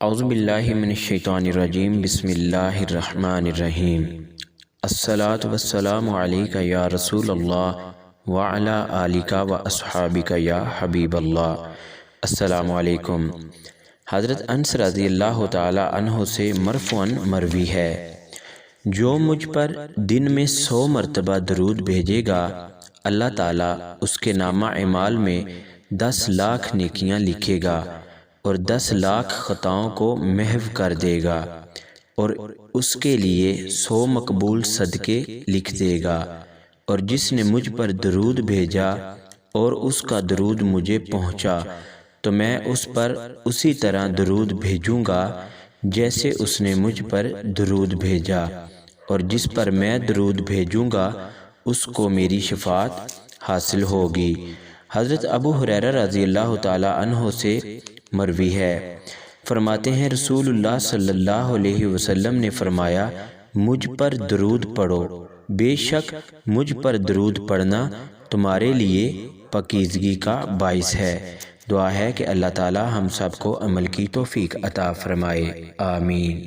اعوذ باللہ من الشیطان الرجیم، بسم اللہ الرحمن الرحیم۔ الصلاۃ والسلام علیک یا رسول اللہ وعلی آلک و اصحابک یا حبیب اللہ۔ السلام علیکم۔ حضرت انس رضی اللہ تعالی عنہ سے مرفوعاً مروی ہے، جو مجھ پر دن میں 100 مرتبہ درود بھیجے گا، اللہ تعالیٰ اس کے نامہ اعمال میں 10 لاکھ نیکیاں لکھے گا اور 10 لاکھ خطاؤں کو محو کر دے گا، اور اس کے لیے 100 مقبول صدقے لکھ دے گا۔ اور جس نے مجھ پر درود بھیجا اور اس کا درود مجھے پہنچا تو میں اس پر اسی طرح درود بھیجوں گا جیسے اس نے مجھ پر درود بھیجا، اور جس پر میں درود بھیجوں گا اس کو میری شفاعت حاصل ہوگی۔ حضرت ابو ہریرہ رضی اللہ تعالی عنہ سے مروی ہے، فرماتے ہیں رسول اللہ صلی اللہ علیہ وسلم نے فرمایا، مجھ پر درود پڑھو، بے شک مجھ پر درود پڑھنا تمہارے لیے پاکیزگی کا باعث ہے۔ دعا ہے کہ اللہ تعالی ہم سب کو عمل کی توفیق عطا فرمائے، آمین۔